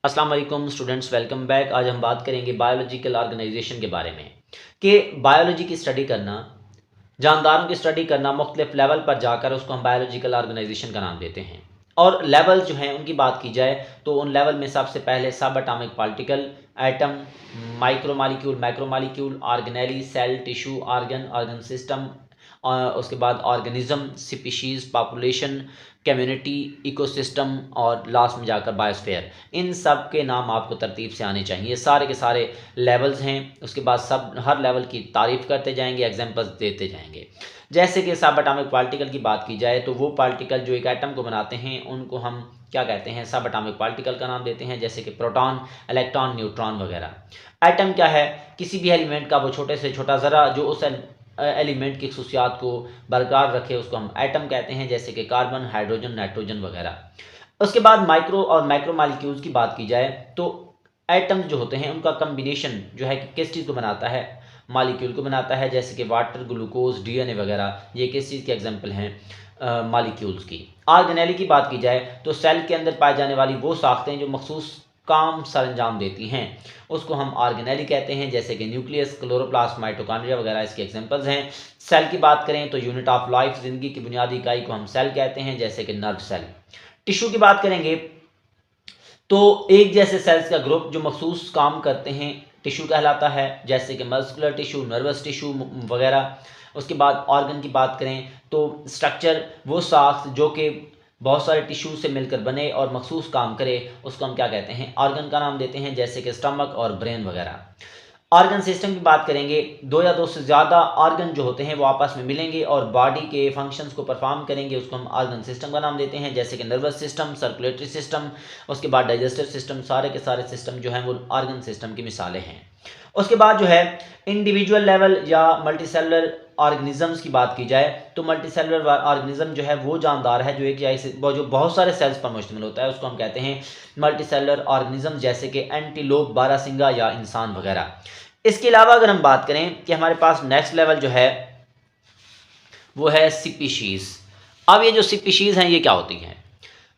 अस्सलाम वालेकुम students, welcome back. आज हम बात करेंगे बायोलॉजिकल ऑर्गेनाइजेशन के बारे में कि बायोलॉजी की स्टडी करना, जानदारों की स्टडी करना, मुख्तलिफ लेवल पर जाकर उसको हम बायोलॉजिकल ऑर्गेनाइजेशन का नाम देते हैं। और लेवल जो हैं उनकी बात की जाए तो उन लेवल में सबसे पहले सब atomic particle, atom, micromolecule, macromolecule, organelle, cell, tissue, organ, organ system, उसके बाद organism, species, population, community, ecosystem और लास्ट में जाकर बायोस्फीयर। इन सब के नाम आपको तरतीब से आने चाहिए। सारे के सारे लेवल्स हैं। उसके बाद सब हर लेवल की तारीफ़ करते जाएंगे, एग्जांपल्स देते जाएंगे। जैसे कि सब एटॉमिक पार्टिकल की बात की जाए तो वो पार्टिकल जो एक एटम को बनाते हैं उनको हम क्या कहते हैं, सब एटॉमिक पार्टिकल का नाम देते हैं, जैसे कि प्रोटॉन, इलेक्ट्रॉन, न्यूट्रॉन वगैरह। एटम क्या है? किसी भी एलिमेंट का वो छोटे से छोटा ज़रा जो उस एलिमेंट की खसूसियात को बरकरार रखे उसको हम एटम कहते हैं, जैसे कि कार्बन, हाइड्रोजन, नाइट्रोजन वगैरह। उसके बाद माइक्रो और मैक्रो मालिक्यूल्स की बात की जाए तो एटम्स जो होते हैं उनका कम्बिनेशन जो है कि किस चीज़ को बनाता है, मालिक्यूल को बनाता है, जैसे कि वाटर, ग्लूकोज, डीएनए वगैरह। ये किस चीज़ के एग्जांपल हैं? मालिक्यूल्स की। ऑर्गेनेली की बात की जाए तो सेल के अंदर पाई जाने वाली वो साख्तें जो मखसूस काम सर अंजाम देती हैं उसको हम ऑर्गेनेली कहते हैं, जैसे कि न्यूक्लियस, क्लोरोप्लास्ट, माइटोकॉन्ड्रिया वगैरह इसके एग्जांपल्स हैं। सेल की बात करें तो यूनिट ऑफ लाइफ, ज़िंदगी की बुनियादी इकाई को हम सेल कहते हैं, जैसे कि नर्व सेल। टिश्यू की बात करेंगे तो एक जैसे सेल्स का ग्रुप जो मखसूस काम करते हैं टिश्यू कहलाता है, जैसे कि मस्कुलर टिश्यू, नर्वस टिश्यू वगैरह। उसके बाद ऑर्गन की बात करें तो स्ट्रक्चर वो साख्त जो कि बहुत सारे टिश्यू से मिलकर बने और मखसूस काम करे उसको हम क्या कहते हैं, ऑर्गन का नाम देते हैं, जैसे कि स्टमक और ब्रेन वगैरह। ऑर्गन सिस्टम की बात करेंगे, दो या दो से ज़्यादा ऑर्गन जो होते हैं वो आपस में मिलेंगे और बॉडी के फंक्शंस को परफॉर्म करेंगे, उसको हम ऑर्गन सिस्टम का नाम देते हैं, जैसे कि नर्वस सिस्टम, सर्कुलेटरी सिस्टम, उसके बाद डाइजेस्टिव सिस्टम। सारे के सारे सिस्टम जो हैं वो ऑर्गन सिस्टम की मिसालें हैं। उसके बाद जो है इंडिविजुअल लेवल या मल्टीसेलुलर ऑर्गेनिजम्स की बात की जाए तो मल्टीसेलुलर ऑर्गेनिज्म जो है वो जानदार है जो एक जैसे जो बहुत सारे सेल्स पर मुश्तमिल होता है, उसको हम कहते हैं मल्टीसेलुलर ऑर्गेनिज्म, जैसे कि एंटीलोप, बारहसिंगा या इंसान वगैरह। इसके अलावा अगर हम बात करें कि हमारे पास नेक्स्ट लेवल जो है वो है स्पीशीज़। अब ये जो स्पीशीज़ हैं ये क्या होती हैं?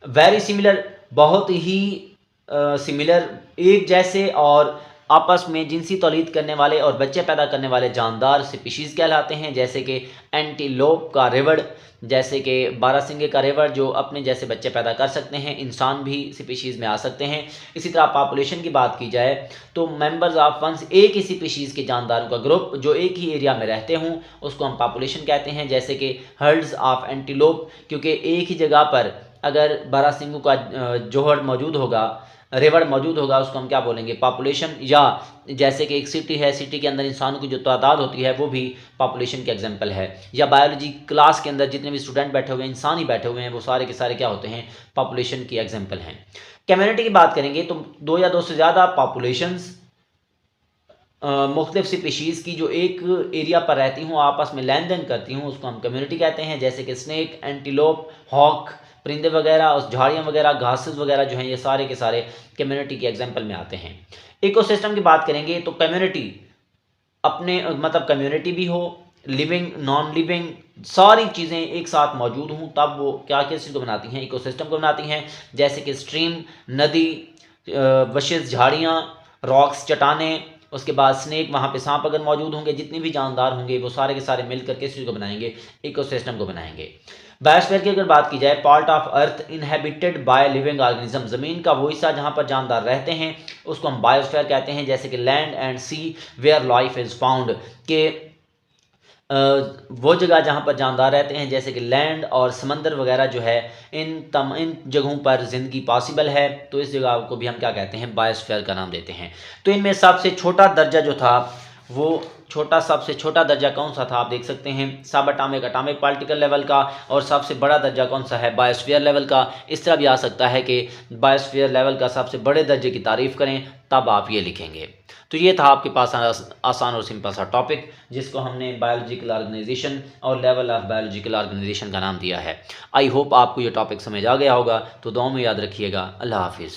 वेरी सिमिलर, बहुत ही सिमिलर, एक जैसे और आपस में जिनसी तौलीद करने वाले और बच्चे पैदा करने वाले जानदार स्पीशीज़ कहलाते हैं, जैसे कि एंटीलोप का रेवड़, जैसे कि बारहसिंगे का रेवड़ जो अपने जैसे बच्चे पैदा कर सकते हैं। इंसान भी स्पीशीज़ में आ सकते हैं। इसी तरह पॉपुलेशन की बात की जाए तो मेंबर्स ऑफ वंस, एक ही स्पीशीज़ के जानदारों का ग्रुप जो एक ही एरिया में रहते हों उसको हम पॉपुलेशन कहते हैं, जैसे कि हर्ड्स ऑफ एंटीलोप, क्योंकि एक ही जगह पर अगर बारहसिंगों का जोहड़ मौजूद होगा, रेवड़ मौजूद होगा, उसको हम क्या बोलेंगे, पॉपुलेशन। या जैसे कि एक सिटी है, सिटी के अंदर इंसानों की जो तादाद होती है वो भी पॉपुलेशन के एग्जांपल है। या बायोलॉजी क्लास के अंदर जितने भी स्टूडेंट बैठे हुए हैं, इंसान ही बैठे हुए हैं, वो सारे के सारे क्या होते हैं, पॉपुलेशन की एग्जांपल हैं। कम्युनिटी की बात करेंगे तो दो या दो से ज़्यादा पॉपुलेशंस मुख्तलिफ स्पीशीज़ की जो एक एरिया पर रहती हूँ, आपस में लेन देन करती हूँ, उसको हम कम्युनिटी कहते हैं, जैसे कि स्नेक, एंटीलोप, हॉक, परिंदे वगैरह, और झाड़ियाँ वगैरह, घासेस वगैरह जो हैं ये सारे के सारे कम्युनिटी के एग्जांपल में आते हैं। इकोसिस्टम की बात करेंगे तो कम्युनिटी अपने मतलब कम्युनिटी भी हो, लिविंग, नॉन लिविंग, सारी चीज़ें एक साथ मौजूद हों तब वो क्या किस चीज़ को बनाती हैं, इकोसिस्टम को बनाती हैं, जैसे कि स्ट्रीम, नदी, बशेस, झाड़ियाँ, रॉक्स, चट्टानें। उसके बाद स्नेक, वहाँ पे सांप अगर मौजूद होंगे, जितने भी जानदार होंगे वो सारे के सारे मिलकर किस चीज़ को बनाएंगे, इकोसिस्टम को बनाएंगे। बायोस्फीयर की अगर बात की जाए, part of earth inhabited by living organism, ज़मीन का वो हिस्सा जहाँ पर जानदार रहते हैं उसको हम बायोस्फीयर कहते हैं, जैसे कि land and sea where life is found, के वो जगह जहाँ पर जानदार रहते हैं, जैसे कि लैंड और समंदर वगैरह जो है, इन जगहों पर ज़िंदगी पॉसिबल है, तो इस जगह को भी हम क्या कहते हैं, बायोस्फीयर का नाम देते हैं। तो इनमें सबसे छोटा दर्जा जो था वो सबसे छोटा दर्जा कौन सा था, आप देख सकते हैं, सब एटॉमिक पार्टिकल लेवल का, और सबसे बड़ा दर्जा कौन सा है, बायोस्फीयर लेवल का। इस तरह भी आ सकता है कि बायोस्फीयर लेवल का सबसे बड़े दर्जे की तारीफ़ करें तब आप ये लिखेंगे। तो ये था आपके पास आसान और सिंपल सा टॉपिक जिसको हमने बायोलॉजिकल ऑर्गेनाइजेशन और लेवल ऑफ बायोलॉजिकल ऑर्गेनाइजेशन का नाम दिया है। आई होप आपको ये टॉपिक समझ आ गया होगा। तो दुआ में याद रखिएगा। अल्लाह हाफिज़।